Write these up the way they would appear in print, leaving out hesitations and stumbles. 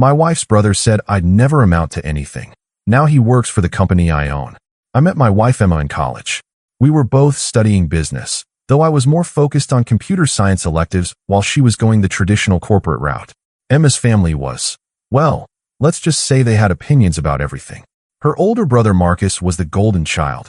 My wife's brother said I'd never amount to anything. Now he works for the company I own. I met my wife Emma in college. We were both studying business, though I was more focused on computer science electives while she was going the traditional corporate route. Emma's family was, well, let's just say they had opinions about everything. Her older brother Marcus was the golden child.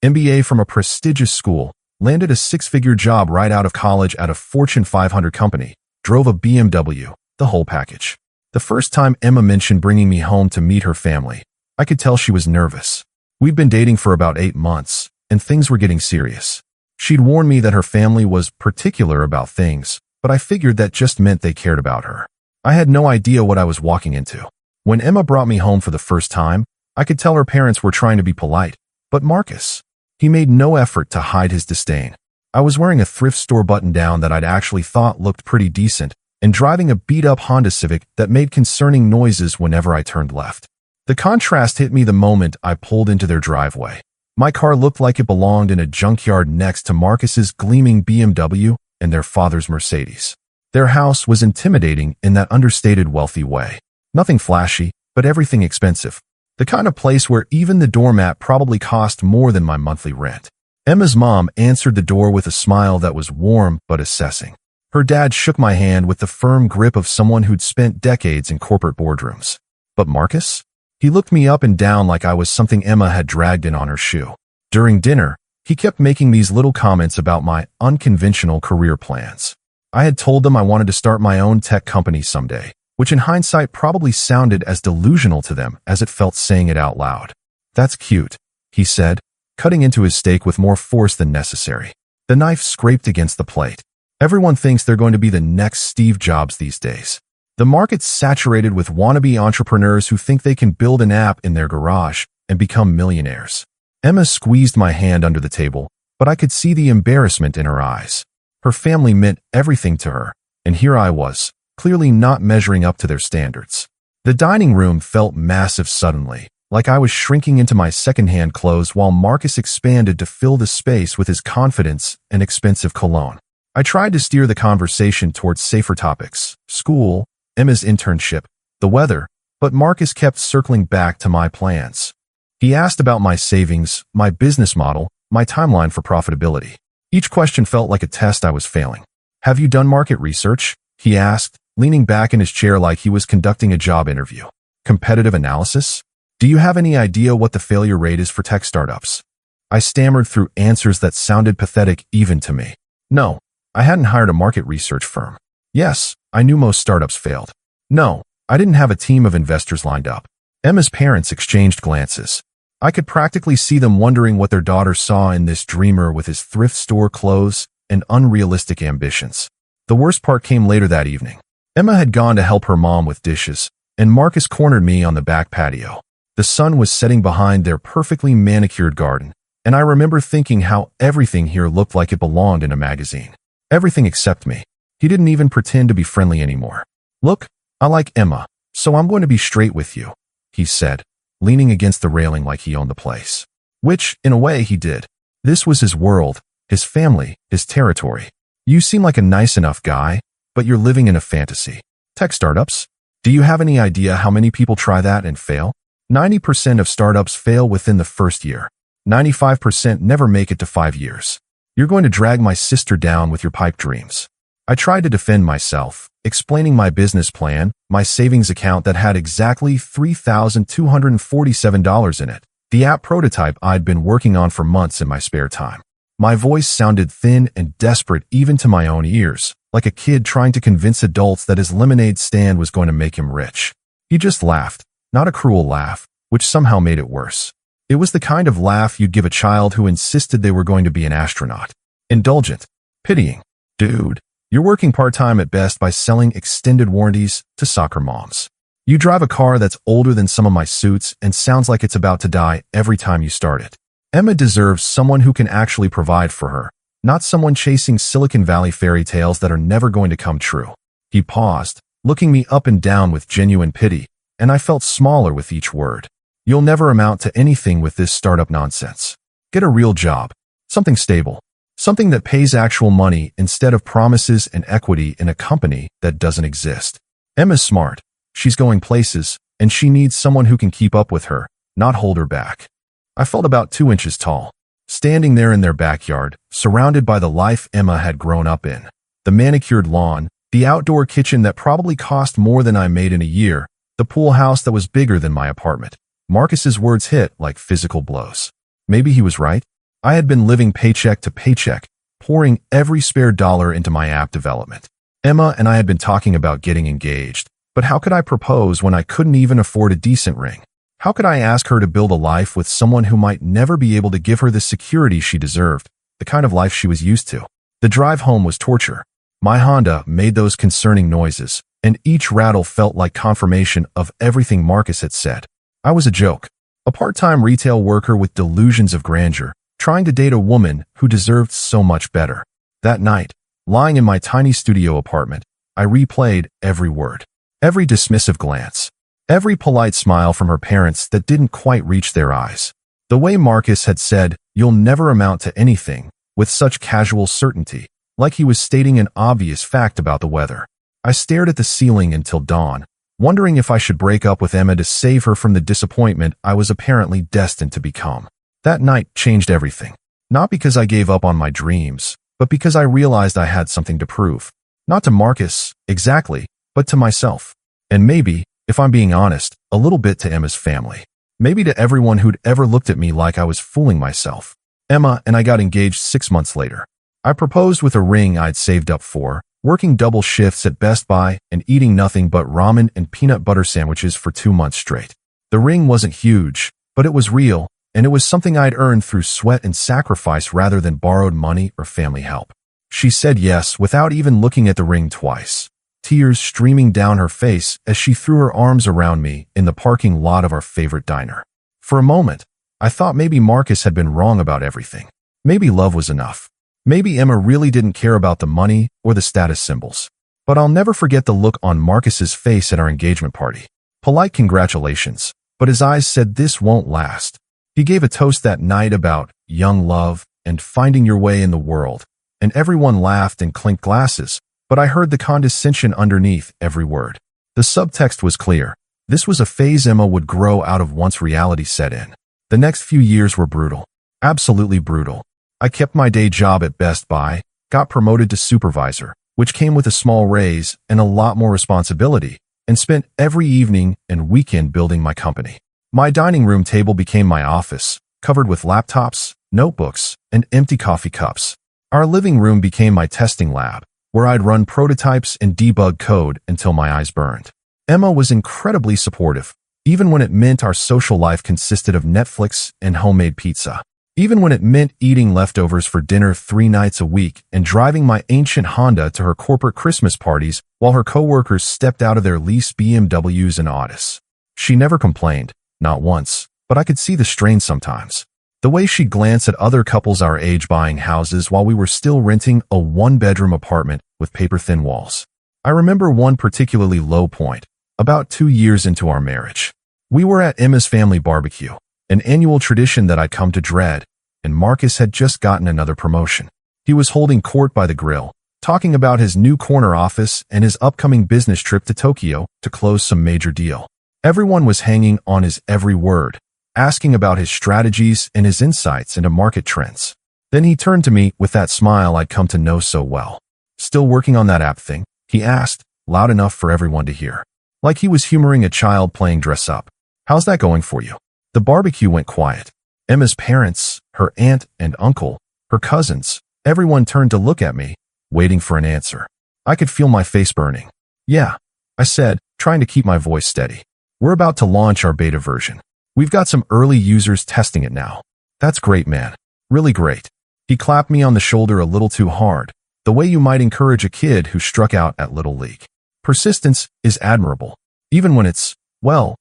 MBA from a prestigious school, landed a six-figure job right out of college at a Fortune 500 company, drove a BMW, the whole package. The first time Emma mentioned bringing me home to meet her family, I could tell she was nervous. We'd been dating for about 8 months, and things were getting serious. She'd warned me that her family was particular about things, but I figured that just meant they cared about her. I had no idea what I was walking into. When Emma brought me home for the first time, I could tell her parents were trying to be polite, but Marcus, he made no effort to hide his disdain. I was wearing a thrift store button-down that I'd actually thought looked pretty decent, and driving a beat-up Honda Civic that made concerning noises whenever I turned left. The contrast hit me the moment I pulled into their driveway. My car looked like it belonged in a junkyard next to Marcus's gleaming BMW and their father's Mercedes. Their house was intimidating in that understated wealthy way. Nothing flashy, but everything expensive. The kind of place where even the doormat probably cost more than my monthly rent. Emma's mom answered the door with a smile that was warm but assessing. Her dad shook my hand with the firm grip of someone who'd spent decades in corporate boardrooms. But Marcus? He looked me up and down like I was something Emma had dragged in on her shoe. During dinner, he kept making these little comments about my unconventional career plans. I had told them I wanted to start my own tech company someday, which in hindsight probably sounded as delusional to them as it felt saying it out loud. That's cute, he said, cutting into his steak with more force than necessary. The knife scraped against the plate. Everyone thinks they're going to be the next Steve Jobs these days. The market's saturated with wannabe entrepreneurs who think they can build an app in their garage and become millionaires. Emma squeezed my hand under the table, but I could see the embarrassment in her eyes. Her family meant everything to her, and here I was, clearly not measuring up to their standards. The dining room felt massive suddenly, like I was shrinking into my secondhand clothes while Marcus expanded to fill the space with his confidence and expensive cologne. I tried to steer the conversation towards safer topics, school, Emma's internship, the weather, but Marcus kept circling back to my plans. He asked about my savings, my business model, my timeline for profitability. Each question felt like a test I was failing. Have you done market research? He asked, leaning back in his chair like he was conducting a job interview. Competitive analysis? Do you have any idea what the failure rate is for tech startups? I stammered through answers that sounded pathetic even to me. No, I hadn't hired a market research firm. Yes, I knew most startups failed. No, I didn't have a team of investors lined up. Emma's parents exchanged glances. I could practically see them wondering what their daughter saw in this dreamer with his thrift store clothes and unrealistic ambitions. The worst part came later that evening. Emma had gone to help her mom with dishes, and Marcus cornered me on the back patio. The sun was setting behind their perfectly manicured garden, and I remember thinking how everything here looked like it belonged in a magazine. Everything except me. He didn't even pretend to be friendly anymore. Look, I like Emma, so I'm going to be straight with you, he said, leaning against the railing like he owned the place. Which, in a way, he did. This was his world, his family, his territory. You seem like a nice enough guy, but you're living in a fantasy. Tech startups? Do you have any idea how many people try that and fail? 90% of startups fail within the first year. 95% never make it to 5 years. You're going to drag my sister down with your pipe dreams. I tried to defend myself, explaining my business plan, my savings account that had exactly $3,247 in it, the app prototype I'd been working on for months in my spare time. My voice sounded thin and desperate even to my own ears, like a kid trying to convince adults that his lemonade stand was going to make him rich. He just laughed, not a cruel laugh, which somehow made it worse. It was the kind of laugh you'd give a child who insisted they were going to be an astronaut. Indulgent. Pitying. Dude, you're working part-time at best by selling extended warranties to soccer moms. You drive a car that's older than some of my suits and sounds like it's about to die every time you start it. Emma deserves someone who can actually provide for her, not someone chasing Silicon Valley fairy tales that are never going to come true. He paused, looking me up and down with genuine pity, and I felt smaller with each word. You'll never amount to anything with this startup nonsense. Get a real job. Something stable. Something that pays actual money instead of promises and equity in a company that doesn't exist. Emma's smart. She's going places, and she needs someone who can keep up with her, not hold her back. I felt about 2 inches tall, standing there in their backyard, surrounded by the life Emma had grown up in. The manicured lawn, the outdoor kitchen that probably cost more than I made in a year, the pool house that was bigger than my apartment. Marcus's words hit like physical blows. Maybe he was right. I had been living paycheck to paycheck, pouring every spare dollar into my app development. Emma and I had been talking about getting engaged, but how could I propose when I couldn't even afford a decent ring? How could I ask her to build a life with someone who might never be able to give her the security she deserved, the kind of life she was used to? The drive home was torture. My Honda made those concerning noises, and each rattle felt like confirmation of everything Marcus had said. I was a joke, a part-time retail worker with delusions of grandeur, trying to date a woman who deserved so much better. That night, lying in my tiny studio apartment, I replayed every word, every dismissive glance, every polite smile from her parents that didn't quite reach their eyes. The way Marcus had said, "You'll never amount to anything," with such casual certainty, like he was stating an obvious fact about the weather. I stared at the ceiling until dawn, wondering if I should break up with Emma to save her from the disappointment I was apparently destined to become. That night changed everything. Not because I gave up on my dreams, but because I realized I had something to prove. Not to Marcus, exactly, but to myself. And maybe, if I'm being honest, a little bit to Emma's family. Maybe to everyone who'd ever looked at me like I was fooling myself. Emma and I got engaged 6 months later. I proposed with a ring I'd saved up for, working double shifts at Best Buy and eating nothing but ramen and peanut butter sandwiches for 2 months straight. The ring wasn't huge, but it was real, and it was something I'd earned through sweat and sacrifice rather than borrowed money or family help. She said yes without even looking at the ring twice, tears streaming down her face as she threw her arms around me in the parking lot of our favorite diner. For a moment, I thought maybe Marcus had been wrong about everything. Maybe love was enough. Maybe Emma really didn't care about the money or the status symbols. But I'll never forget the look on Marcus's face at our engagement party. Polite congratulations, but his eyes said this won't last. He gave a toast that night about young love and finding your way in the world, and everyone laughed and clinked glasses, but I heard the condescension underneath every word. The subtext was clear. This was a phase Emma would grow out of once reality set in. The next few years were brutal. Absolutely brutal. I kept my day job at Best Buy, got promoted to supervisor, which came with a small raise and a lot more responsibility, and spent every evening and weekend building my company. My dining room table became my office, covered with laptops, notebooks, and empty coffee cups. Our living room became my testing lab, where I'd run prototypes and debug code until my eyes burned. Emma was incredibly supportive, even when it meant our social life consisted of Netflix and homemade pizza. Even when it meant eating leftovers for dinner 3 nights a week and driving my ancient Honda to her corporate Christmas parties while her coworkers stepped out of their leased BMWs and Audis. She never complained. Not once, but I could see the strain sometimes. The way she'd glance at other couples our age buying houses while we were still renting a 1-bedroom apartment with paper-thin walls. I remember one particularly low point, about 2 years into our marriage. We were at Emma's family barbecue, an annual tradition that I'd come to dread, and Marcus had just gotten another promotion. He was holding court by the grill, talking about his new corner office and his upcoming business trip to Tokyo to close some major deal. Everyone was hanging on his every word, asking about his strategies and his insights into market trends. Then he turned to me with that smile I'd come to know so well. "Still working on that app thing?" he asked, loud enough for everyone to hear. Like he was humoring a child playing dress up. "How's that going for you?" The barbecue went quiet. Emma's parents, her aunt and uncle, her cousins, everyone turned to look at me, waiting for an answer. I could feel my face burning. "Yeah," I said, trying to keep my voice steady. "We're about to launch our beta version. We've got some early users testing it now." "That's great, man. Really great." He clapped me on the shoulder a little too hard, the way you might encourage a kid who struck out at Little League. Persistence is admirable, even when it's, well,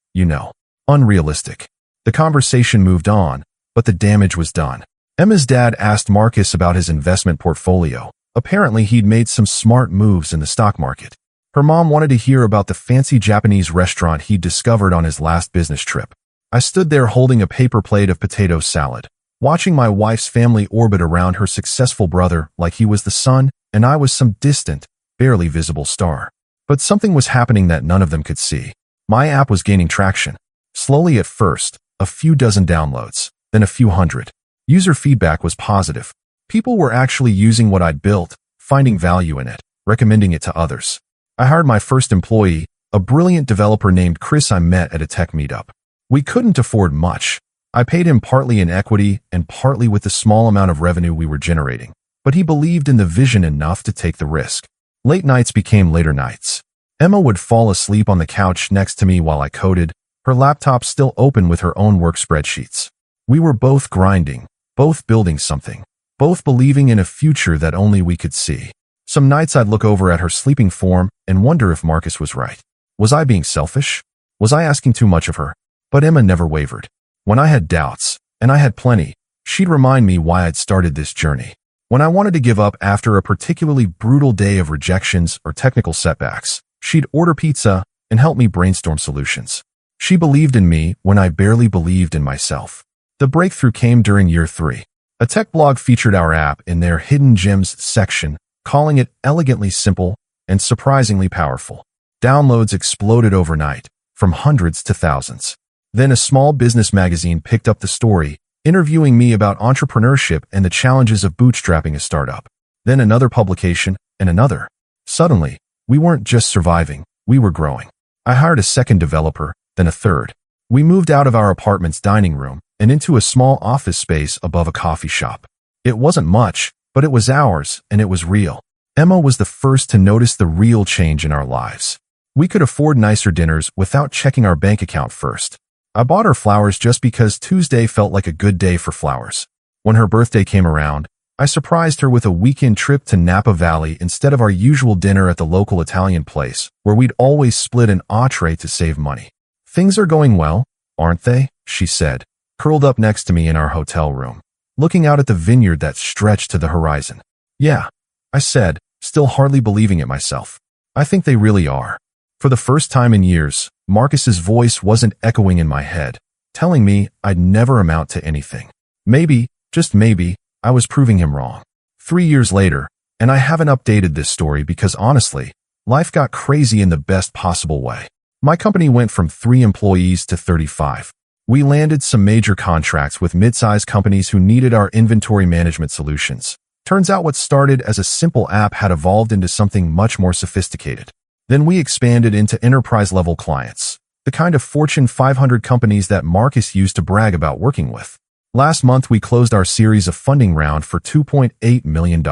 unrealistic. The conversation moved on, but the damage was done. Emma's dad asked Marcus about his investment portfolio. Apparently, he'd made some smart moves in the stock market. Her mom wanted to hear about the fancy Japanese restaurant he'd discovered on his last business trip. I stood there holding a paper plate of potato salad, watching my wife's family orbit around her successful brother like he was the sun and I was some distant, barely visible star. But something was happening that none of them could see. My app was gaining traction. Slowly at first, a few dozen downloads, then a few hundred. User feedback was positive. People were actually using what I'd built, finding value in it, recommending it to others. I hired my first employee, a brilliant developer named Chris I met at a tech meetup. We couldn't afford much. I paid him partly in equity and partly with the small amount of revenue we were generating, but he believed in the vision enough to take the risk. Late nights became later nights. Emma would fall asleep on the couch next to me while I coded, her laptop still open with her own work spreadsheets. We were both grinding, both building something, both believing in a future that only we could see. Some nights I'd look over at her sleeping form and wonder if Marcus was right. Was I being selfish? Was I asking too much of her? But Emma never wavered. When I had doubts, and I had plenty, she'd remind me why I'd started this journey. When I wanted to give up after a particularly brutal day of rejections or technical setbacks, she'd order pizza and help me brainstorm solutions. She believed in me when I barely believed in myself. The breakthrough came during year 3. A tech blog featured our app in their Hidden Gems section, calling it elegantly simple and surprisingly powerful. Downloads exploded overnight, from hundreds to thousands. Then a small business magazine picked up the story, interviewing me about entrepreneurship and the challenges of bootstrapping a startup. Then another publication, and another. Suddenly, we weren't just surviving, we were growing. I hired a second developer, then a third. We moved out of our apartment's dining room and into a small office space above a coffee shop. It wasn't much, but it was ours, and it was real. Emma was the first to notice the real change in our lives. We could afford nicer dinners without checking our bank account first. I bought her flowers just because Tuesday felt like a good day for flowers. When her birthday came around, I surprised her with a weekend trip to Napa Valley instead of our usual dinner at the local Italian place, where we'd always split an entree to save money. "Things are going well, aren't they?" she said, curled up next to me in our hotel room, looking out at the vineyard that stretched to the horizon. "Yeah," I said, still hardly believing it myself. "I think they really are." For the first time in years, Marcus's voice wasn't echoing in my head, telling me I'd never amount to anything. Maybe, just maybe, I was proving him wrong. 3 years later, and I haven't updated this story because honestly, life got crazy in the best possible way. My company went from 3 employees to 35. We landed some major contracts with mid-sized companies who needed our inventory management solutions. Turns out what started as a simple app had evolved into something much more sophisticated. Then we expanded into enterprise-level clients, the kind of Fortune 500 companies that Marcus used to brag about working with. Last month, we closed our series of funding round for $2.8 million.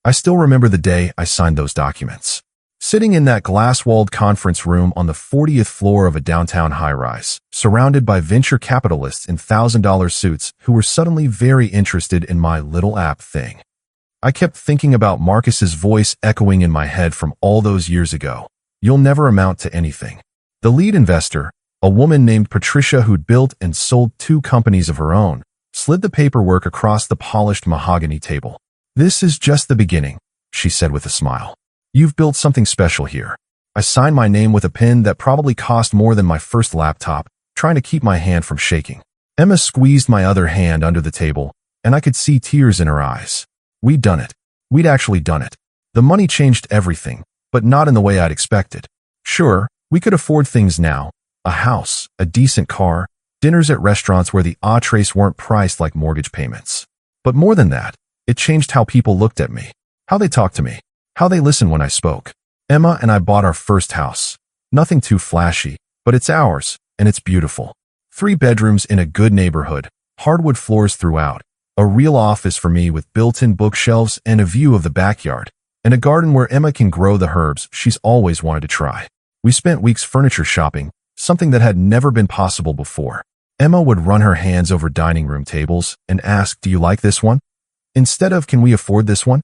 I still remember the day I signed those documents. Sitting in that glass-walled conference room on the 40th floor of a downtown high-rise, surrounded by venture capitalists in $1,000 suits who were suddenly very interested in my little app thing. I kept thinking about Marcus's voice echoing in my head from all those years ago. "You'll never amount to anything." The lead investor, a woman named Patricia who'd built and sold 2 companies of her own, slid the paperwork across the polished mahogany table. "This is just the beginning," she said with a smile. "You've built something special here." I signed my name with a pen that probably cost more than my first laptop, trying to keep my hand from shaking. Emma squeezed my other hand under the table, and I could see tears in her eyes. We'd done it. We'd actually done it. The money changed everything, but not in the way I'd expected. Sure, we could afford things now. A house, a decent car, dinners at restaurants where the entrees weren't priced like mortgage payments. But more than that, it changed how people looked at me, how they talked to me, how they listened when I spoke. Emma and I bought our first house. Nothing too flashy, but it's ours, and it's beautiful. 3 bedrooms in a good neighborhood, hardwood floors throughout, a real office for me with built-in bookshelves and a view of the backyard, and a garden where Emma can grow the herbs she's always wanted to try. We spent weeks furniture shopping, something that had never been possible before. Emma would run her hands over dining room tables and ask, "Do you like this one?" instead of, "Can we afford this one?"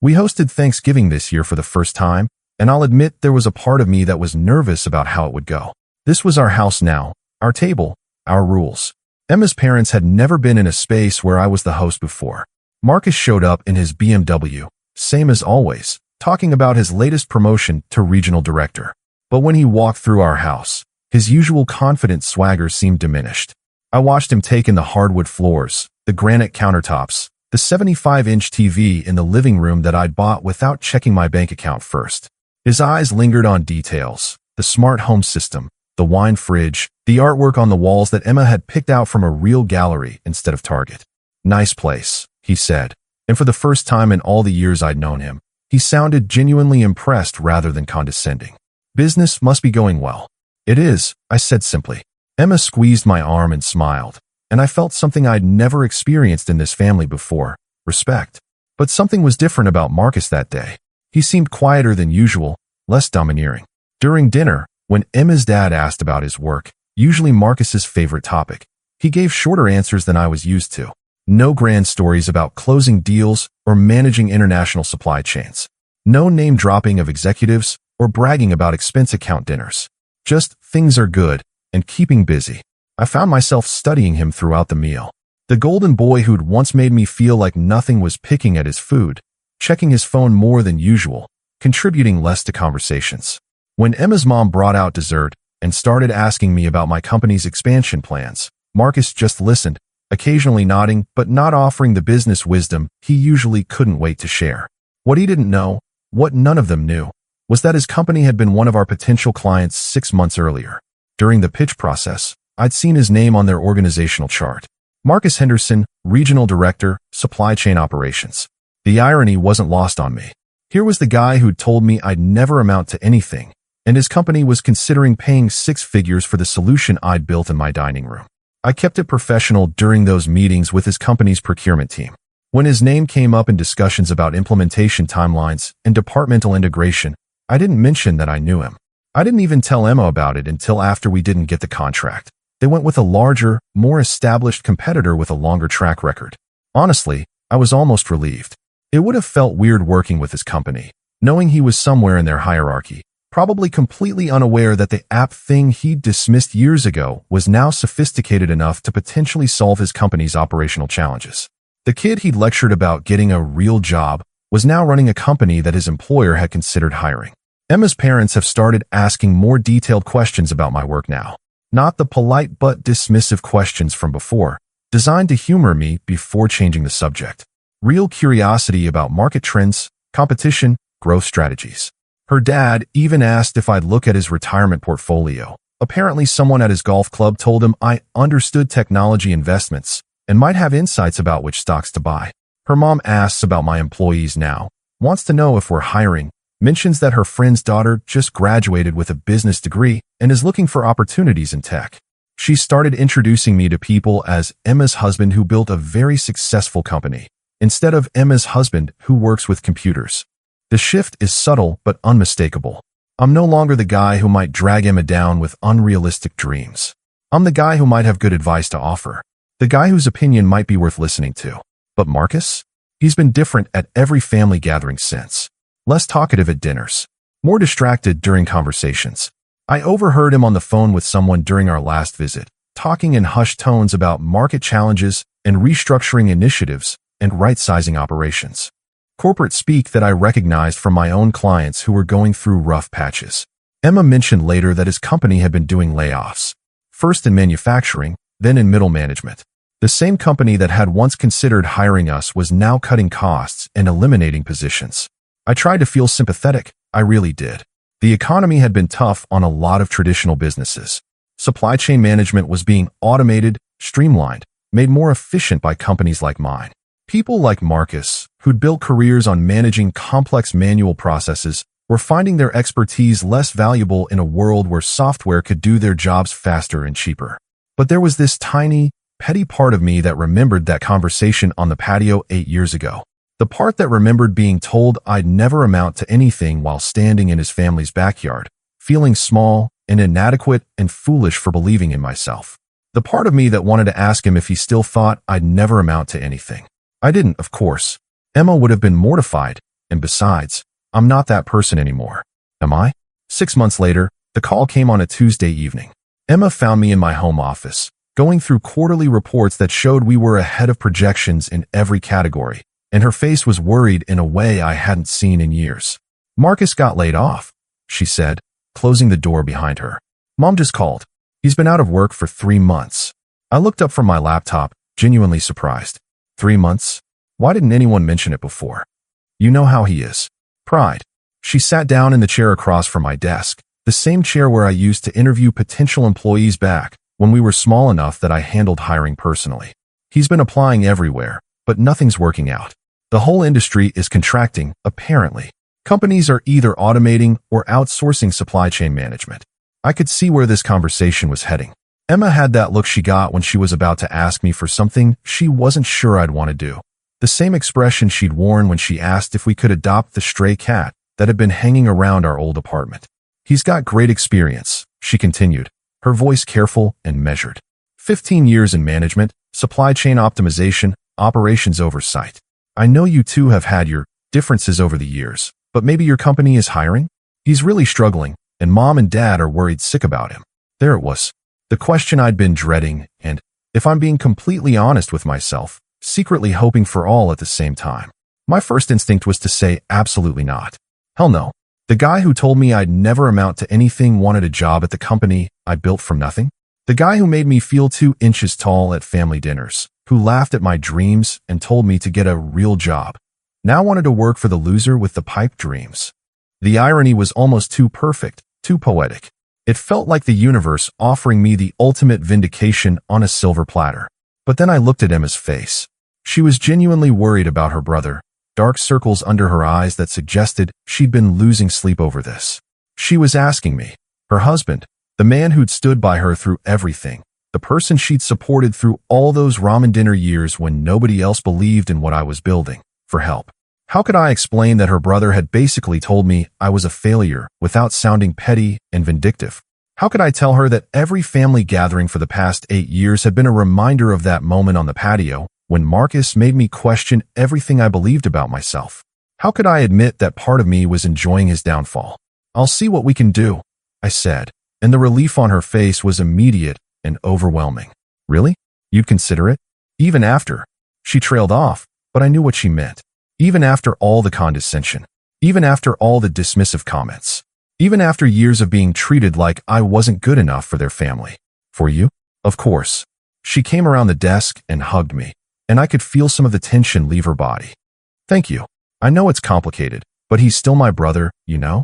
We hosted Thanksgiving this year for the first time, and I'll admit there was a part of me that was nervous about how it would go. This was our house now, our table, our rules. Emma's parents had never been in a space where I was the host before. Marcus showed up in his BMW, same as always, talking about his latest promotion to regional director. But when he walked through our house, his usual confident swagger seemed diminished. I watched him take in the hardwood floors, the granite countertops, the 75-inch TV in the living room that I'd bought without checking my bank account first. His eyes lingered on details, the smart home system, the wine fridge, the artwork on the walls that Emma had picked out from a real gallery instead of Target. "Nice place," he said, and for the first time in all the years I'd known him, he sounded genuinely impressed rather than condescending. "Business must be going well." "It is," I said simply. Emma squeezed my arm and smiled, and I felt something I'd never experienced in this family before: respect. But something was different about Marcus that day. He seemed quieter than usual, less domineering. During dinner, when Emma's dad asked about his work, usually Marcus's favorite topic, he gave shorter answers than I was used to. No grand stories about closing deals or managing international supply chains. No name-dropping of executives or bragging about expense account dinners. Just things are good and keeping busy. I found myself studying him throughout the meal. The golden boy who'd once made me feel like nothing was picking at his food, checking his phone more than usual, contributing less to conversations. When Emma's mom brought out dessert and started asking me about my company's expansion plans, Marcus just listened, occasionally nodding but not offering the business wisdom he usually couldn't wait to share. What he didn't know, what none of them knew, was that his company had been one of our potential clients 6 months earlier. During the pitch process, I'd seen his name on their organizational chart. Marcus Henderson, Regional Director, Supply Chain Operations. The irony wasn't lost on me. Here was the guy who'd told me I'd never amount to anything, and his company was considering paying 6 figures for the solution I'd built in my dining room. I kept it professional during those meetings with his company's procurement team. When his name came up in discussions about implementation timelines and departmental integration, I didn't mention that I knew him. I didn't even tell Emma about it until after we didn't get the contract. They went with a larger, more established competitor with a longer track record. Honestly, I was almost relieved. It would have felt weird working with his company, knowing he was somewhere in their hierarchy, probably completely unaware that the app thing he'd dismissed years ago was now sophisticated enough to potentially solve his company's operational challenges. The kid he'd lectured about getting a real job was now running a company that his employer had considered hiring. Emma's parents have started asking more detailed questions about my work now. Not the polite but dismissive questions from before, designed to humor me before changing the subject. Real curiosity about market trends, competition, growth strategies. Her dad even asked if I'd look at his retirement portfolio. Apparently someone at his golf club told him I understood technology investments and might have insights about which stocks to buy. Her mom asks about my employees now, wants to know if we're hiring, mentions that her friend's daughter just graduated with a business degree and is looking for opportunities in tech. She started introducing me to people as Emma's husband who built a very successful company, instead of Emma's husband who works with computers. The shift is subtle but unmistakable. I'm no longer the guy who might drag Emma down with unrealistic dreams. I'm the guy who might have good advice to offer. The guy whose opinion might be worth listening to. But Marcus? He's been different at every family gathering since. Less talkative at dinners. More distracted during conversations. I overheard him on the phone with someone during our last visit, talking in hushed tones about market challenges and restructuring initiatives and right-sizing operations. Corporate speak that I recognized from my own clients who were going through rough patches. Emma mentioned later that his company had been doing layoffs, first in manufacturing, then in middle management. The same company that had once considered hiring us was now cutting costs and eliminating positions. I tried to feel sympathetic, I really did. The economy had been tough on a lot of traditional businesses. Supply chain management was being automated, streamlined, made more efficient by companies like mine. People like Marcus, who'd built careers on managing complex manual processes, were finding their expertise less valuable in a world where software could do their jobs faster and cheaper. But there was this tiny, petty part of me that remembered that conversation on the patio 8 years ago. The part that remembered being told I'd never amount to anything while standing in his family's backyard, feeling small and inadequate and foolish for believing in myself. The part of me that wanted to ask him if he still thought I'd never amount to anything. I didn't, of course. Emma would have been mortified, and besides, I'm not that person anymore. Am I? 6 months later, the call came on a Tuesday evening. Emma found me in my home office, going through quarterly reports that showed we were ahead of projections in every category, and her face was worried in a way I hadn't seen in years. Marcus got laid off, she said, closing the door behind her. Mom just called. He's been out of work for 3 months. I looked up from my laptop, genuinely surprised. 3 months? Why didn't anyone mention it before? You know how he is. Pride. She sat down in the chair across from my desk, The same chair where I used to interview potential employees back when we were small enough that I handled hiring personally. He's been applying everywhere, but nothing's working out. The whole industry is contracting, apparently. Companies are either automating or outsourcing supply chain management. I could see where this conversation was heading. Emma had that look she got when she was about to ask me for something she wasn't sure I'd want to do. The same expression she'd worn when she asked if we could adopt the stray cat that had been hanging around our old apartment. He's got great experience, she continued, her voice careful and measured. 15 years in management, supply chain optimization, operations oversight. I know you two have had your differences over the years, but maybe your company is hiring? He's really struggling, and Mom and Dad are worried sick about him. There it was. The question I'd been dreading, and, if I'm being completely honest with myself, secretly hoping for all at the same time. My first instinct was to say absolutely not. Hell no. The guy who told me I'd never amount to anything wanted a job at the company I built from nothing? The guy who made me feel 2 inches tall at family dinners, who laughed at my dreams and told me to get a real job, now wanted to work for the loser with the pipe dreams. The irony was almost too perfect, too poetic. It felt like the universe offering me the ultimate vindication on a silver platter. But then I looked at Emma's face. She was genuinely worried about her brother, dark circles under her eyes that suggested she'd been losing sleep over this. She was asking me, her husband, the man who'd stood by her through everything, the person she'd supported through all those ramen dinner years when nobody else believed in what I was building, for help. How could I explain that her brother had basically told me I was a failure without sounding petty and vindictive? How could I tell her that every family gathering for the past 8 years had been a reminder of that moment on the patio when Marcus made me question everything I believed about myself? How could I admit that part of me was enjoying his downfall? "I'll see what we can do," I said, and the relief on her face was immediate and overwhelming. "Really? You'd consider it?" Even after. She trailed off, but I knew what she meant. Even after all the condescension. Even after all the dismissive comments. Even after years of being treated like I wasn't good enough for their family. "For you?" "Of course." She came around the desk and hugged me, and I could feel some of the tension leave her body. "Thank you. I know it's complicated, but he's still my brother, you know?"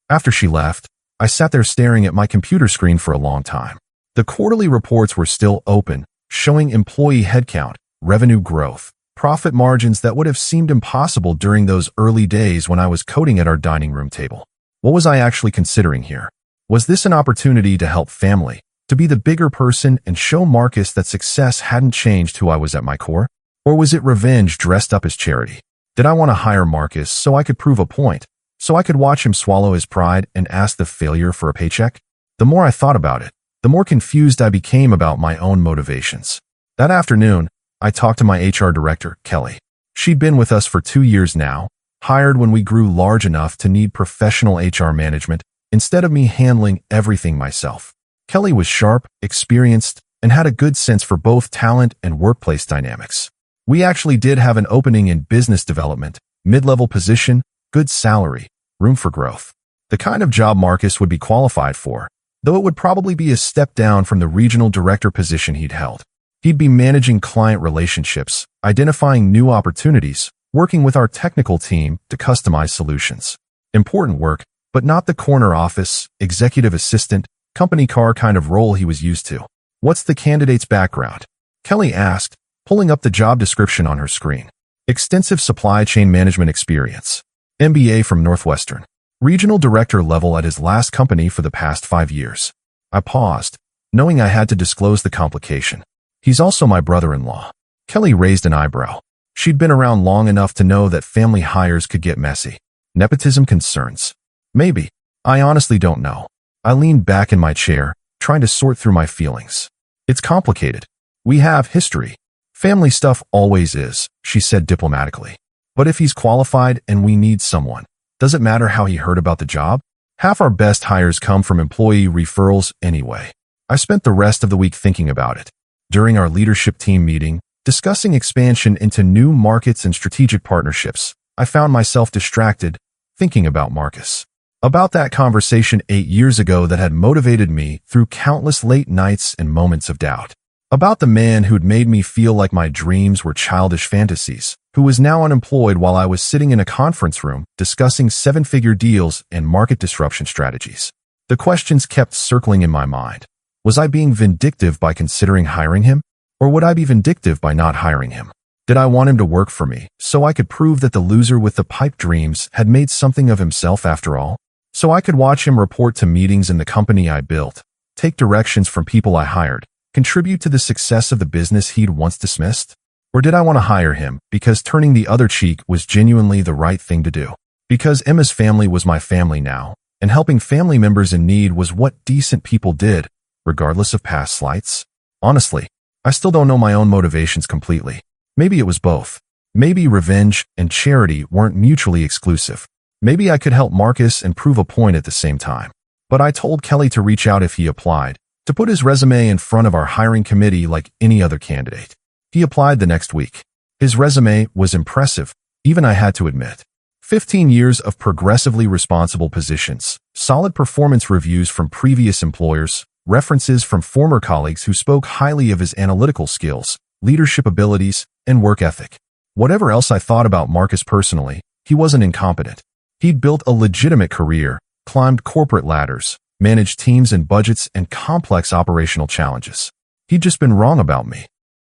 After she left, I sat there staring at my computer screen for a long time. The quarterly reports were still open, showing employee headcount, revenue growth, profit margins that would have seemed impossible during those early days when I was coding at our dining room table. What was I actually considering here? Was this an opportunity to help family, to be the bigger person and show Marcus that success hadn't changed who I was at my core? Or was it revenge dressed up as charity? Did I want to hire Marcus so I could prove a point, so I could watch him swallow his pride and ask the failure for a paycheck? The more I thought about it, the more confused I became about my own motivations. That afternoon, I talked to my HR director, Kelly. She'd been with us for 2 years now, hired when we grew large enough to need professional HR management instead of me handling everything myself. Kelly was sharp, experienced, and had a good sense for both talent and workplace dynamics. We actually did have an opening in business development, mid-level position, good salary, room for growth. The kind of job Marcus would be qualified for, though it would probably be a step down from the regional director position he'd held. He'd be managing client relationships, identifying new opportunities, working with our technical team to customize solutions. Important work, but not the corner office, executive assistant, company car kind of role he was used to. "What's the candidate's background?" Kelly asked, pulling up the job description on her screen. "Extensive supply chain management experience. MBA from Northwestern. Regional director level at his last company for the past 5 years." I paused, knowing I had to disclose the complication. "He's also my brother-in-law." Kelly raised an eyebrow. She'd been around long enough to know that family hires could get messy. Nepotism concerns. Maybe. I honestly don't know. I leaned back in my chair, trying to sort through my feelings. "It's complicated. We have history. Family stuff always is," she said diplomatically. "But if he's qualified and we need someone, does it matter how he heard about the job? Half our best hires come from employee referrals anyway." I spent the rest of the week thinking about it. During our leadership team meeting, discussing expansion into new markets and strategic partnerships, I found myself distracted, thinking about Marcus. About that conversation 8 years ago that had motivated me through countless late nights and moments of doubt. About the man who'd made me feel like my dreams were childish fantasies, who was now unemployed while I was sitting in a conference room discussing 7-figure deals and market disruption strategies. The questions kept circling in my mind. Was I being vindictive by considering hiring him? Or would I be vindictive by not hiring him? Did I want him to work for me, so I could prove that the loser with the pipe dreams had made something of himself after all? So I could watch him report to meetings in the company I built, take directions from people I hired, contribute to the success of the business he'd once dismissed? Or did I want to hire him because turning the other cheek was genuinely the right thing to do? Because Emma's family was my family now, and helping family members in need was what decent people did, regardless of past slights? Honestly, I still don't know my own motivations completely. Maybe it was both. Maybe revenge and charity weren't mutually exclusive. Maybe I could help Marcus and prove a point at the same time. But I told Kelly to reach out if he applied, to put his resume in front of our hiring committee like any other candidate. He applied the next week. His resume was impressive, even I had to admit. 15 years of progressively responsible positions, solid performance reviews from previous employers, references from former colleagues who spoke highly of his analytical skills, leadership abilities, and work ethic. Whatever else I thought about Marcus personally, he wasn't incompetent. He'd built a legitimate career, climbed corporate ladders, managed teams and budgets and complex operational challenges. He'd just been wrong about me.